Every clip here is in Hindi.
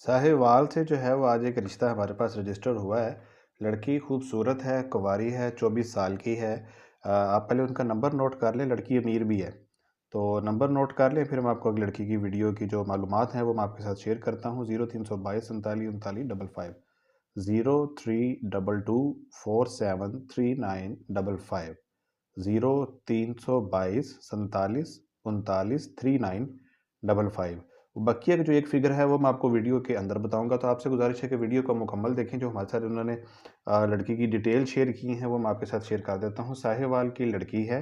साहिवाल से जो है वो आज एक रिश्ता हमारे पास रजिस्टर हुआ है। लड़की खूबसूरत है, कुँवारी है, 24 साल की है। आप पहले उनका नंबर नोट कर लें, लड़की अमीर भी है। तो नंबर नोट कर लें, फिर मैं आपको अगली लड़की की वीडियो की जो मालूमात हैं वो मैं आपके साथ शेयर करता हूँ। 0322 47 39 55 0322473955 0322 47 39 3955। बकिया की जो एक फ़िगर है वो मैं आपको वीडियो के अंदर बताऊँगा, तो आपसे गुज़ारिश है कि वीडियो को मुकम्मल देखें। जो हमारे साथ उन्होंने लड़की की डिटेल शेयर की हैं वो मैं आपके साथ शेयर कर देता हूँ। साहिवाल की लड़की है,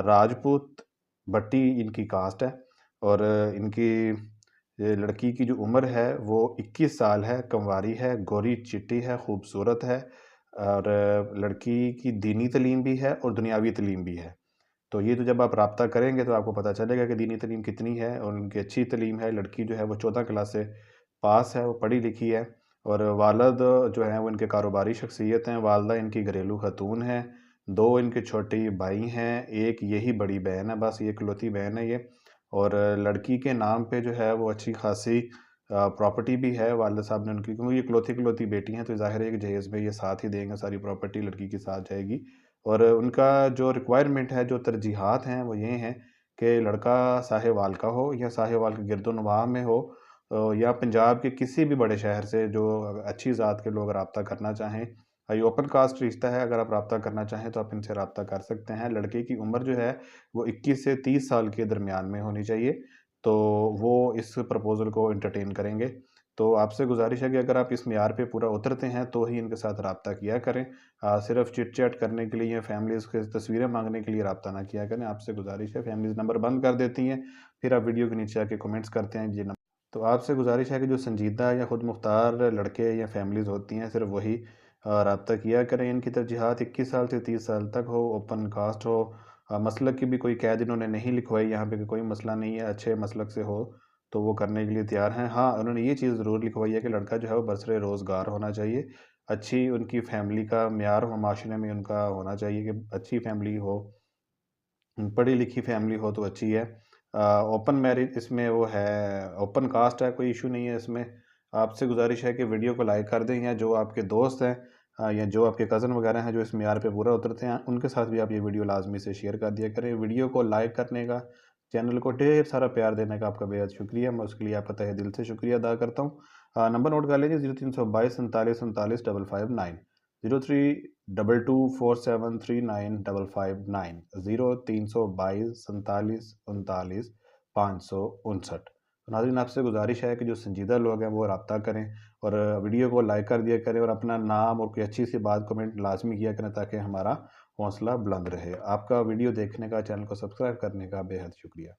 राजपूत भट्टी इनकी कास्ट है और इनकी ये लड़की की जो उम्र है वो 21 साल है, कंवारी है, गोरी चिट्टी है, खूबसूरत है और लड़की की दीनी तालीम भी है और दुनियावी तालीम भी है। तो ये तो जब आप राब्ता करेंगे तो आपको पता चलेगा कि दीनी तालीम कितनी है और उनकी अच्छी तालीम है। लड़की जो है वो 14 क्लास से पास है, वो पढ़ी लिखी है और वालिद जो हैं वो इनके कारोबारी शख्सियत हैं। वालिदा इनकी घरेलू खातून हैं, 2 इनके छोटे भाई हैं, 1 यही बड़ी बहन है, बस ये इकलौती बहन है ये। और लड़की के नाम पे जो है वो अच्छी खासी प्रॉपर्टी भी है वालिद साहब ने उनकी, क्योंकि ये इकलौती बेटी हैं तो ज़ाहिर है कि जहेज़ में ये साथ ही देंगे, सारी प्रॉपर्टी लड़की के साथ जाएगी। और उनका जो रिक्वायरमेंट है, जो तरजीहात हैं वो ये हैं कि लड़का साहिवाल का हो या साहिवाल के गिरदोनवाह में हो, या पंजाब के किसी भी बड़े शहर से जो अच्छी ज़ात के लोग राब्ता करना चाहें। ये ओपन कास्ट रिश्ता है, अगर आप राब्ता करना चाहें तो आप इनसे राब्ता कर सकते हैं। लड़के की उम्र जो है वो 21 से 30 साल के दरमियान में होनी चाहिए, तो वो इस प्रपोज़ल को एंटरटेन करेंगे। तो आपसे गुज़ारिश है कि अगर आप इस मेयार पे पूरा उतरते हैं तो ही इनके साथ राब्ता किया करें। सिर्फ़ चिट-चैट करने के लिए या फैमिलीज़ के तस्वीरें माँगने के लिए राब्ता ना किया करें। आपसे गुज़ारिश है, फैमिलीज़ नंबर बंद कर देती हैं, फिर आप वीडियो के नीचे आके कमेंट्स करते हैं, तो आपसे गुज़ारिश है कि जो संजीदा या खुद मुख्तार लड़के या फैमिलीज़ होती हैं, सिर्फ़ वही राब्ता किया करें। इनकी तरजीहात 21 साल से 30 साल तक हो, ओपन कास्ट हो, मसलक की भी कोई कैद इन्होंने नहीं लिखवाई यहाँ पे कि कोई मसला नहीं है, अच्छे मसलक से हो, तो वो करने के लिए तैयार हैं। हाँ, उन्होंने ये चीज़ ज़रूर लिखवाई है कि लड़का जो है वो बरसरे रोज़गार होना चाहिए, अच्छी उनकी फैमिली का म्यार हो, माशरे में उनका होना चाहिए कि अच्छी फैमिली हो, पढ़ी लिखी फैमिली हो तो अच्छी है। ओपन मैरिज इसमें वो है, ओपन कास्ट है, कोई इशू नहीं है इसमें। आपसे गुज़ारिश है कि वीडियो को लाइक कर दें, या जो आपके दोस्त हैं या जो आपके कज़न वगैरह हैं जो इस मेयार पे पूरा उतरते हैं, उनके साथ भी आप ये वीडियो लाज़मी से शेयर कर दिया करें। वीडियो को लाइक करने का, चैनल को ढेर सारा प्यार देने का आपका बेहद शुक्रिया। मैं उसके लिए आपका तहे दिल से शुक्रिया अदा करता हूँ। नंबर नोट कर लीजिए, 0322 47 39 559, 03224739 0322 47 39 559। तो नाज़रीन, आपसे गुज़ारिश है कि जो संजीदा लोग हैं वो रब्ता करें और वीडियो को लाइक कर दिया करें और अपना नाम और कोई अच्छी सी बात कमेंट लाजमी किया करें ताकि हमारा हौसला बुलंद रहे। आपका वीडियो देखने का, चैनल को सब्सक्राइब करने का बेहद शुक्रिया।